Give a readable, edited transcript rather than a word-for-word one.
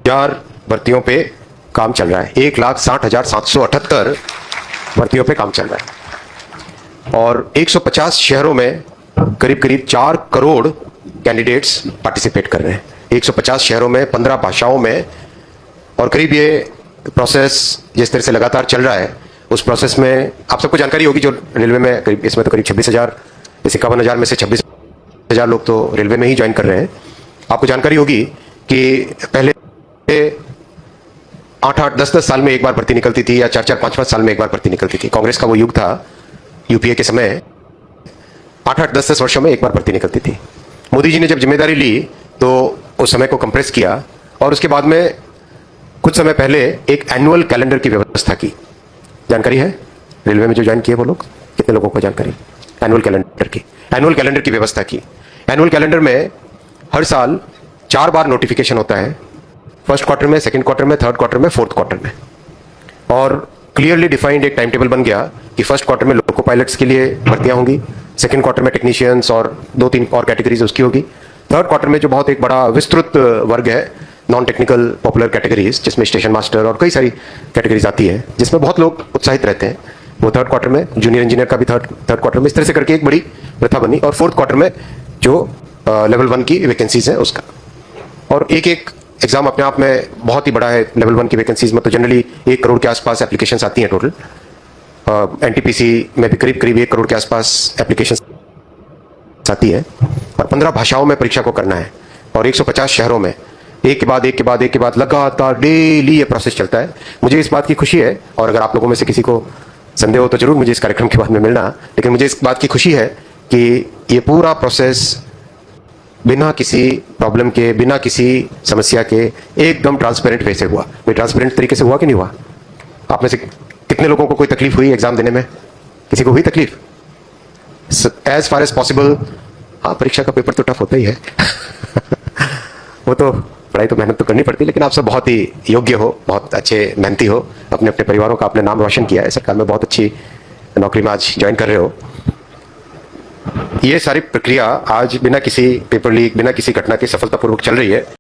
हजार भर्तियों पे काम चल रहा है। 1,60,778 भर्तियों पे काम चल रहा है और 150 शहरों में करीब करीब 4 करोड़ कैंडिडेट्स पार्टिसिपेट कर रहे हैं। 150 शहरों में 15 भाषाओं में, और करीब ये प्रोसेस जिस तरह से लगातार चल रहा है उस प्रोसेस में आप सबको जानकारी होगी जो रेलवे में करीब, इसमें तो करीब 26,000, इस 51,000 में से 26,000 लोग तो रेलवे में ही ज्वाइन कर रहे हैं। आपको जानकारी होगी कि पहले 8-8, 10-10 साल में एक बार भर्ती निकलती थी या 4-4, 5-5 साल में एक बार भर्ती निकलती थी। कांग्रेस का वो युग था, यूपीए के समय 8-8, 10-10 वर्षों में एक बार भर्ती निकलती थी। मोदी जी ने जब जिम्मेदारी ली तो उस समय को कंप्रेस किया और उसके बाद में कुछ समय पहले एक एनुअल कैलेंडर की व्यवस्था की। जानकारी है रेलवे में जो ज्वाइन किए वो लोग, कितने लोगों को जानकारी? एनुअल कैलेंडर की व्यवस्था की। एनुअल कैलेंडर में हर साल 4 बार नोटिफिकेशन होता है, फर्स्ट क्वार्टर में, सेकंड क्वार्टर में, थर्ड क्वार्टर में, फोर्थ क्वार्टर में। और क्लियरली डिफाइंड एक टाइम टेबल बन गया कि फर्स्ट क्वार्टर में लोको पायलट्स के लिए भर्तियां होंगी, सेकंड क्वार्टर में टेक्नीशियंस और 2-3 और कैटेगरीज उसकी होगी, थर्ड क्वार्टर में जो बहुत एक बड़ा विस्तृत वर्ग है नॉन टेक्निकल पॉपुलर कैटेगरीज, जिसमें स्टेशन मास्टर और कई सारी कैटेगरीज आती है, जिसमें बहुत लोग उत्साहित रहते हैं, वो थर्ड क्वार्टर में, जूनियर इंजीनियर का भी थर्ड क्वार्टर में, इस तरह से करके एक बड़ी प्रथा बनी। और फोर्थ क्वार्टर में जो लेवल 1 की वैकेंसीज है उसका, और एक एग्जाम अपने आप में बहुत ही बड़ा है। लेवल 1 की वैकेंसीज में तो जनरली 1 करोड़ के आसपास एप्लीकेशंस आती हैं टोटल। एनटीपीसी में भी करीब करीब 1 करोड़ के आसपास एप्लीकेशंस आती है और 15 भाषाओं में परीक्षा को करना है और 150 शहरों में एक के बाद लगातार डेली ये प्रोसेस चलता है। मुझे इस बात की खुशी है, और अगर आप लोगों में से किसी को संदेह हो तो जरूर मुझे इस कार्यक्रम के बाद में मिलना, लेकिन मुझे इस बात की खुशी है कि ये पूरा प्रोसेस बिना किसी प्रॉब्लम के, बिना किसी समस्या के एकदम ट्रांसपेरेंट वे से हुआ। भाई ट्रांसपेरेंट तरीके से हुआ कि नहीं हुआ? आप में से कितने लोगों को कोई तकलीफ हुई एग्जाम देने में? किसी को हुई तकलीफ? As far as possible. हाँ, परीक्षा का पेपर तो टफ होता ही है वो तो पढ़ाई तो मेहनत तो करनी पड़ती है, लेकिन आप सब बहुत ही योग्य हो, बहुत अच्छे मेहनती हो, अपने अपने परिवारों का आपने नाम रोशन किया है, सरकार में बहुत अच्छी नौकरी में आज ज्वाइन कर रहे हो। ये सारी प्रक्रिया आज बिना किसी पेपर लीक, बिना किसी घटना के सफलतापूर्वक चल रही है।